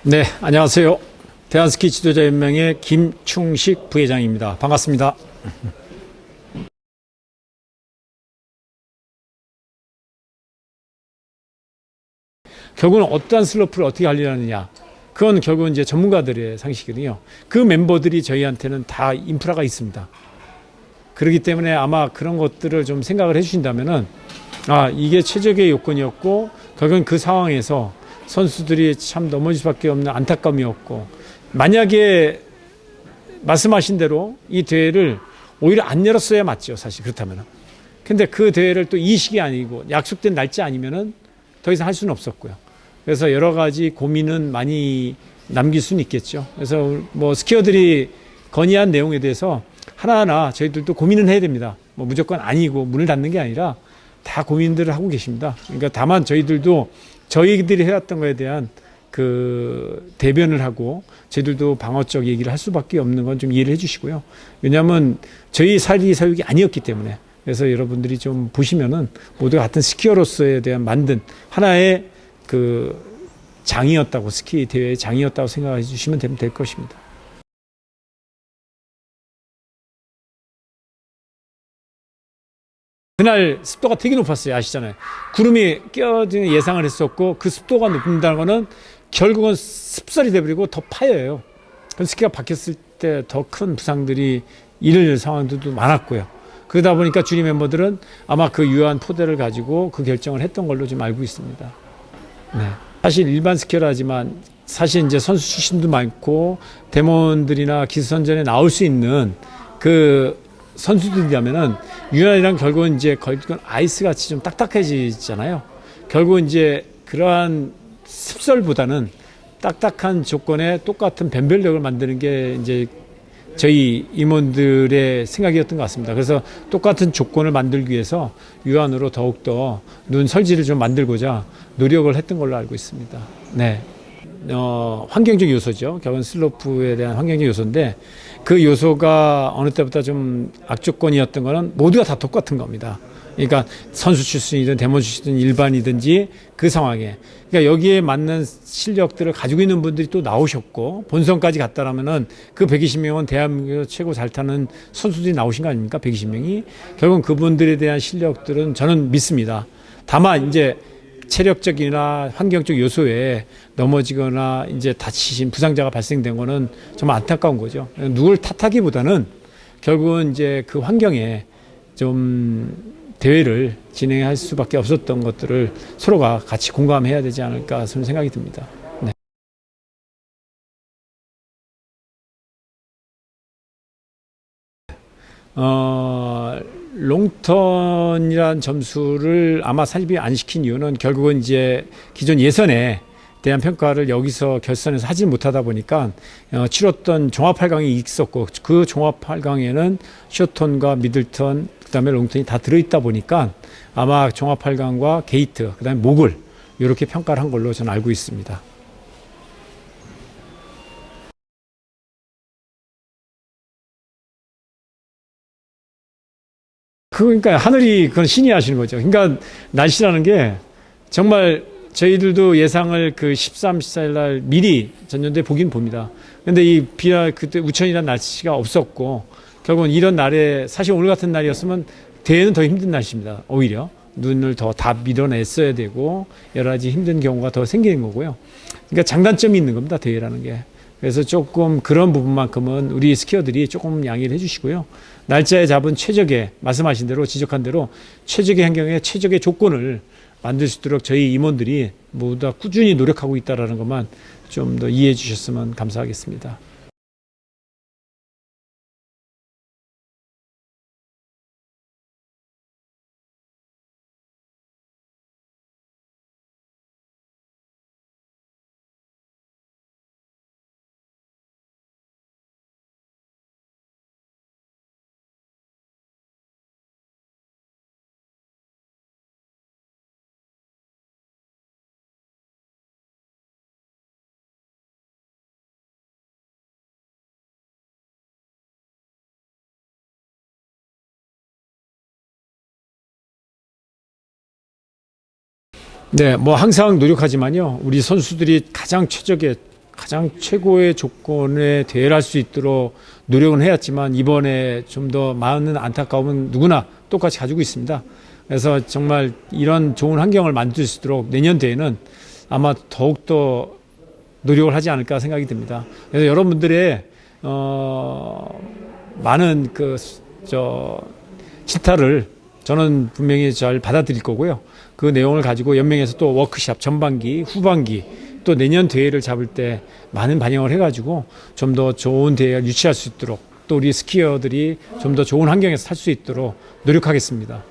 네, 안녕하세요. 대한스키 지도자연맹의 김충식 부회장입니다. 반갑습니다. 결국은 어떠한 슬로프를 어떻게 하려느냐. 그건 결국은 이제 전문가들의 상식이거든요. 그 멤버들이 저희한테는 다 인프라가 있습니다. 그렇기 때문에 아마 그런 것들을 좀 생각을 해주신다면은, 이게 최적의 요건이었고, 결국은 그 상황에서 선수들이 참 넘어질 수밖에 없는 안타까움이었고, 만약에 말씀하신 대로 이 대회를 오히려 안 열었어야 맞죠. 사실 그렇다면은. 근데 그 대회를 또 이 시기 아니고 약속된 날짜 아니면은 더 이상 할 수는 없었고요. 그래서 여러 가지 고민은 많이 남길 수는 있겠죠. 그래서 뭐 스키어들이 건의한 내용에 대해서 하나하나 저희들도 고민은 해야 됩니다. 뭐 무조건 아니고 문을 닫는 게 아니라 다 고민들을 하고 계십니다. 그러니까 다만 저희들도 저희들이 해왔던 거에 대한 그 대변을 하고 저희들도 방어적 얘기를 할 수밖에 없는 건 좀 이해를 해주시고요. 왜냐하면 저희 사육이 아니었기 때문에. 그래서 여러분들이 좀 보시면은 모두가 같은 스키어로서에 대한 만든 하나의 그 장이었다고, 스키 대회의 장이었다고 생각해 주시면 될 것입니다. 그날 습도가 되게 높았어요. 아시잖아요. 구름이 껴지는 예상을 했었고, 그 습도가 높다는 거는 결국은 습설이 돼버리고 더 파여요. 그 스키가 박혔을 때 더 큰 부상들이 일을 상황들도 많았고요. 그러다 보니까 주리 멤버들은 아마 그 유효한 포대를 가지고 그 결정을 했던 걸로 좀 알고 있습니다. 네. 사실 일반 스키어라지만 사실 이제 선수 출신도 많고 대모원들이나 기술선전에 나올 수 있는 그 선수들이라면은 유난이랑 결국은 이제 결국은 아이스 같이 좀 딱딱해지잖아요. 결국은 이제 그러한 습설보다는 딱딱한 조건에 똑같은 변별력을 만드는 게 이제 저희 임원들의 생각이었던 것 같습니다. 그래서 똑같은 조건을 만들기 위해서 유한으로 더욱더 눈 설지를 좀 만들고자 노력을 했던 걸로 알고 있습니다. 네. 환경적 요소죠. 결국은 슬로프에 대한 환경적 요소인데 그 요소가 어느 때보다 좀 악조건이었던 거는 모두가 다 똑같은 겁니다. 그러니까 선수 출신이든 대모 출신이든 일반이든지 그 상황에. 그러니까 여기에 맞는 실력들을 가지고 있는 분들이 또 나오셨고 본선까지 갔다라면은 그 120명은 대한민국에서 최고 잘 타는 선수들이 나오신 거 아닙니까? 120명이. 결국은 그분들에 대한 실력들은 저는 믿습니다. 다만 이제 체력적이나 환경적 요소에 넘어지거나 이제 다치신 부상자가 발생된 거는 정말 안타까운 거죠. 누굴 탓하기보다는 결국은 이제 그 환경에 좀 대회를 진행할 수밖에 없었던 것들을 서로가 같이 공감해야 되지 않을까 그런 생각이 듭니다. 네. 롱턴이란 점수를 아마 삽입이 안 시킨 이유는 결국은 이제 기존 예선에 대한 평가를 여기서 결선에서 하지 못하다 보니까 치렀던 종합 8강이 있었고 그 종합 8강에는 쇼턴과 미들턴 그다음에 롱턴이 다 들어있다 보니까 아마 종합 8강과 게이트 그다음에 모글 이렇게 평가를 한 걸로 저는 알고 있습니다. 그러니까 하늘이 그건 신이 하시는 거죠. 그러니까 날씨라는 게 정말 저희들도 예상을 그 13, 14일 날 미리 전년도에 보긴 봅니다. 근데 이 비와 그때 우천이라는 날씨가 없었고 결국은 이런 날에 사실 오늘 같은 날이었으면 대회는 더 힘든 날씨입니다. 오히려 눈을 더 다 밀어냈어야 되고 여러 가지 힘든 경우가 더 생기는 거고요. 그러니까 장단점이 있는 겁니다. 대회라는 게. 그래서 조금 그런 부분만큼은 우리 스키어들이 조금 양해를 해주시고요. 날짜에 잡은 최적의 말씀하신 대로 지적한 대로 최적의 환경에 최적의 조건을 만들 수 있도록 저희 임원들이 모두 다 꾸준히 노력하고 있다는 것만 좀 더 이해해 주셨으면 감사하겠습니다. 네, 뭐 항상 노력하지만요. 우리 선수들이 가장 최적의 가장 최고의 조건에 대회를 할 수 있도록 노력은 해왔지만 이번에 좀 더 많은 안타까움은 누구나 똑같이 가지고 있습니다. 그래서 정말 이런 좋은 환경을 만들 수 있도록 내년 대회는 아마 더욱더 노력을 하지 않을까 생각이 듭니다. 그래서 여러분들의 많은 질타를 저는 분명히 잘 받아들일 거고요. 그 내용을 가지고 연맹에서 또 워크샵 전반기, 후반기 또 내년 대회를 잡을 때 많은 반영을 해가지고 좀 더 좋은 대회를 유치할 수 있도록 또 우리 스키어들이 좀 더 좋은 환경에서 탈 수 있도록 노력하겠습니다.